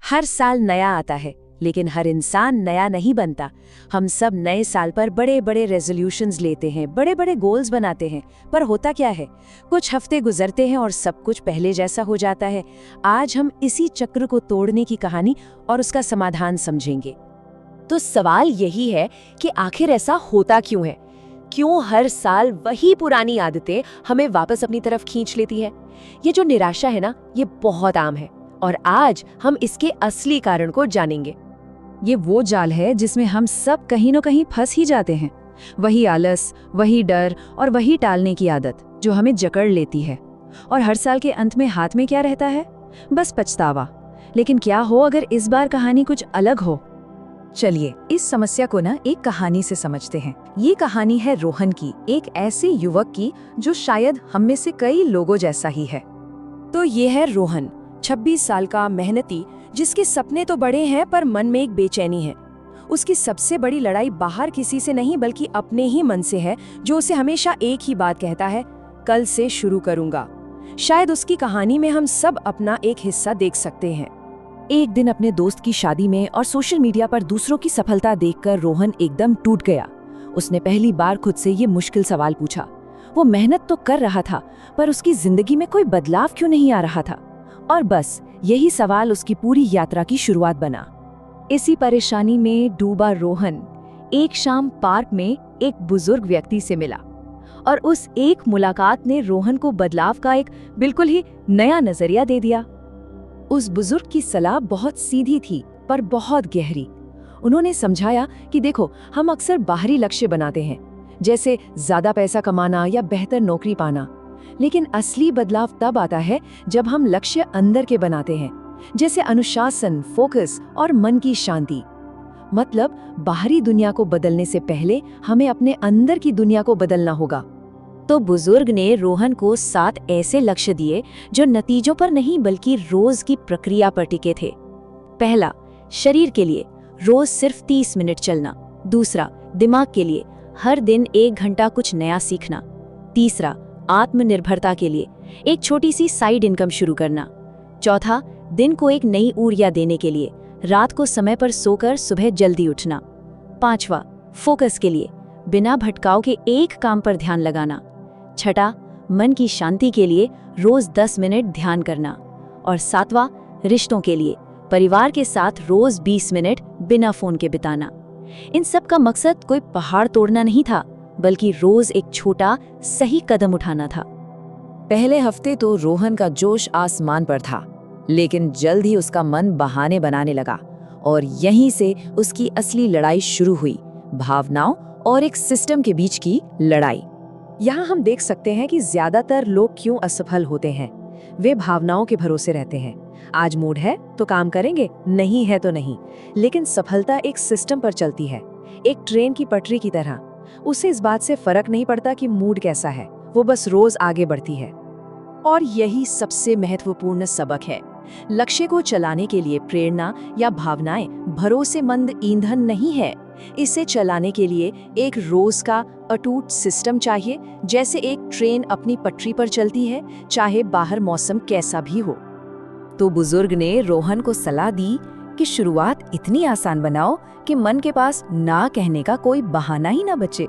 हर साल नया आता है, लेकिन हर इंसान नया नहीं बनता। हम सब नए साल पर बड़े बड़े रेजोल्यूशंस लेते हैं, बड़े बड़े गोल्स बनाते हैं, पर होता क्या है, कुछ हफ्ते गुजरते हैं और सब कुछ पहले जैसा हो जाता है। आज हम इसी चक्र को तोड़ने की कहानी और उसका समाधान समझेंगे। तो सवाल यही है कि आखिर ऐसा होता क्यों है? क्यों हर साल वही पुरानी आदतें हमें वापस अपनी तरफ खींच लेती है? ये जो निराशा है ना, ये बहुत आम है और आज हम इसके असली कारण को जानेंगे। ये वो जाल है जिसमें हम सब कहीं न कहीं फंस ही जाते हैं। वही आलस, वही डर और वही टालने की आदत जो हमें जकड़ लेती है। और हर साल के अंत में हाथ में क्या रहता है? बस पछतावा। लेकिन क्या हो अगर इस बार कहानी कुछ अलग हो? चलिए इस समस्या को ना एक कहानी से समझते हैं। ये कहानी है रोहन की, एक ऐसे युवक की जो शायद हम में से कई लोगों जैसा ही है। तो ये है रोहन, 26 साल का मेहनती, जिसके सपने तो बड़े हैं पर मन में एक बेचैनी है। उसकी सबसे बड़ी लड़ाई बाहर किसी से नहीं बल्कि अपने ही मन से है, जो उसे हमेशा एक ही बात कहता है, कल से शुरू करूंगा। शायद उसकी कहानी में हम सब अपना एक हिस्सा देख सकते हैं। एक दिन अपने दोस्त की शादी में और सोशल मीडिया पर दूसरों की सफलता देखकर रोहन एकदम टूट गया। उसने पहली बार खुद से ये मुश्किल सवाल पूछा। वो मेहनत तो कर रहा था, पर उसकी जिंदगी में कोई बदलाव क्यों नहीं आ रहा था? और बस यही सवाल उसकी पूरी यात्रा की शुरुआत बना। इसी परेशानी में डूबा रोहन एक शाम पार्क में एक बुजुर्ग व्यक्ति से मिला और उस एक मुलाकात ने रोहन को बदलाव का एक बिल्कुल ही नया नजरिया दे दिया। उस बुजुर्ग की सलाह बहुत सीधी थी पर बहुत गहरी। उन्होंने समझाया कि देखो, हम अक्सर बाहरी लक्ष्य बनाते हैं, जैसे ज्यादा पैसा कमाना या बेहतर नौकरी पाना, लेकिन असली बदलाव तब आता है जब हम लक्ष्य अंदर के बनाते हैं, जैसे अनुशासन, फोकस और मन की शांति। मतलब बाहरी दुनिया को बदलने से पहले हमें अपने अंदर की दुनिया को बदलना होगा। तो बुजुर्ग ने रोहन को 7 ऐसे लक्ष्य दिए जो नतीजों पर नहीं बल्कि रोज की प्रक्रिया पर टिके थे। पहला, शरीर के लिए रोज सिर्फ 30 मिनट चलना। दूसरा, दिमाग के लिए हर दिन 1 घंटा कुछ नया सीखना। तीसरा, आत्मनिर्भरता के लिए एक छोटी सी साइड इनकम शुरू करना। चौथा, दिन को एक नई ऊर्जा देने के लिए रात को समय पर सोकर सुबह जल्दी उठना। पांचवा, फोकस के लिए बिना भटकाव के एक काम पर ध्यान लगाना। छठा, मन की शांति के लिए रोज 10 मिनट ध्यान करना। और सातवां, रिश्तों के लिए परिवार के साथ रोज 20 मिनट बिना फोन के बिताना। इन सब का मकसद कोई पहाड़ तोड़ना नहीं था, बल्कि रोज एक छोटा सही कदम उठाना था। पहले हफ्ते तो रोहन का जोश आसमान पर था, लेकिन जल्द ही उसका मन बहाने बनाने लगा और यहीं से उसकी असली लड़ाई शुरू हुई, भावनाओं और एक सिस्टम के बीच की लड़ाई। यहाँ हम देख सकते हैं कि ज्यादातर लोग क्यों असफल होते हैं। वे भावनाओं के भरोसे रहते हैं। आज मूड है तो काम करेंगे, नहीं है तो नहीं। लेकिन सफलता एक सिस्टम पर चलती है, एक ट्रेन की पटरी की तरह। उसे इस बात से फर्क नहीं पड़ता कि मूड कैसा है, वो बस रोज आगे बढ़ती है। और यही सबसे महत्वपूर्ण सबक है। लक्ष्य को चलाने के लिए प्रेरणा या भावनाएं भरोसेमंद ईंधन नहीं है। इसे चलाने के लिए एक रोज का अटूट सिस्टम चाहिए, जैसे एक ट्रेन अपनी पटरी पर चलती है, चाहे बाहर मौसम कैसा भी हो। तो बुजुर्ग ने रोहन को सलाह दी कि शुरुआत इतनी आसान बनाओ कि मन के पास ना कहने का कोई बहाना ही ना बचे।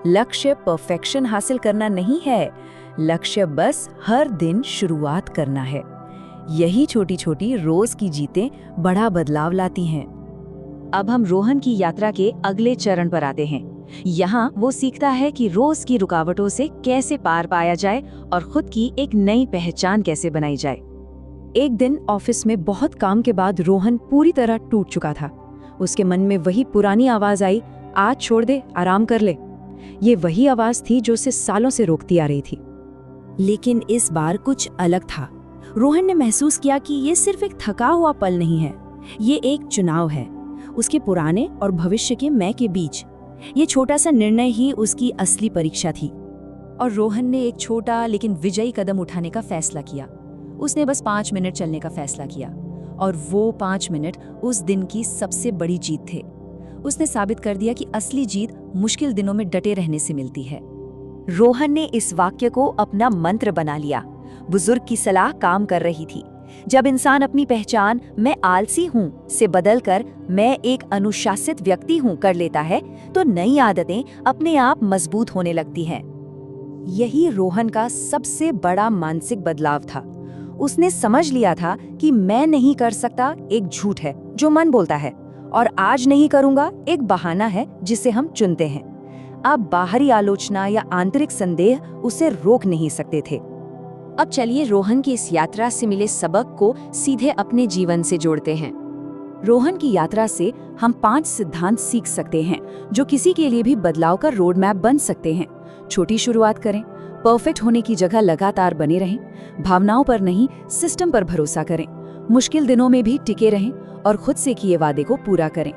लक्ष्य परफेक्शन हासिल करना नहीं है, लक्ष्य बस हर दिन शुरुआत करना है। यही छोटी छोटी रोज की जीतें बड़ा बदलाव लाती हैं। अब हम रोहन की यात्रा के अगले चरण पर आते हैं। यहाँ वो सीखता है कि रोज की रुकावटों से कैसे पार पाया जाए और खुद की एक नई पहचान कैसे बनाई जाए। एक दिन ऑफिस में बहुत काम के बाद रोहन पूरी तरह टूट चुका था। उसके मन में वही पुरानी आवाज आई, आज छोड़ दे, आराम कर ले। ये वही आवाज थी जो उसे सालों से रोकती आ रही थी। लेकिन इस बार कुछ अलग था। रोहन ने महसूस किया कि ये सिर्फ एक थका हुआ पल नहीं है, ये एक चुनाव है, उसके पुराने और भविष्य के मैं के बीच। ये छोटा सा निर्णय ही उसकी असली परीक्षा थी। और रोहन ने एक छोटा लेकिन विजयी कदम उठाने का फैसला किया। उसने बस 5 मिनट चलने का फैसला किया और वो 5 मिनट उस दिन की सबसे बड़ी जीत थे। उसने साबित कर दिया कि असली जीत मुश्किल दिनों में डटे रहने से मिलती है। रोहन ने इस वाक्य को अपना मंत्र बना लिया। बुजुर्ग की सलाह काम कर रही थी। जब इंसान अपनी पहचान मैं आलसी हूँ से बदलकर मैं एक अनुशासित व्यक्ति हूँ कर लेता है, तो नई आदतें अपने आप मजबूत होने लगती हैं। यही रोहन का सबसे बड़ा मानसिक बदलाव था। उसने समझ लिया था कि मैं नहीं कर सकता एक झूठ है जो मन बोलता है, और आज नहीं करूंगा एक बहाना है जिसे हम चुनते हैं। अब बाहरी आलोचना या आंतरिक संदेह उसे रोक नहीं सकते थे। अब चलिए रोहन की इस यात्रा से मिले सबक को सीधे अपने जीवन से जोड़ते हैं। रोहन की यात्रा से हम 5 सिद्धांत सीख सकते हैं जो किसी के लिए भी बदलाव का रोड मैप बन सकते हैं। छोटी शुरुआत करें, परफेक्ट होने की जगह लगातार बने रहें, भावनाओं पर नहीं सिस्टम पर भरोसा करें, मुश्किल दिनों में भी टिके रहें और खुद से किए वादे को पूरा करें।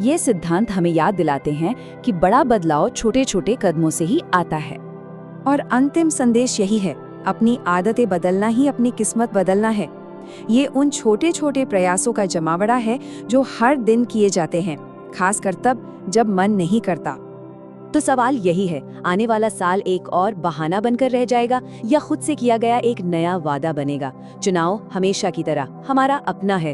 ये सिद्धांत हमें याद दिलाते हैं कि बड़ा बदलाव छोटे छोटे कदमों से ही आता है। और अंतिम संदेश यही है, अपनी आदतें बदलना ही अपनी किस्मत बदलना है। ये उन छोटे छोटे प्रयासों का जमावड़ा है जो हर दिन किए जाते हैं, खासकर तब जब मन नहीं करता। तो सवाल यही है, आने वाला साल एक और बहाना बनकर रह जाएगा या खुद से किया गया एक नया वादा बनेगा? चुनाव हमेशा की तरह हमारा अपना है।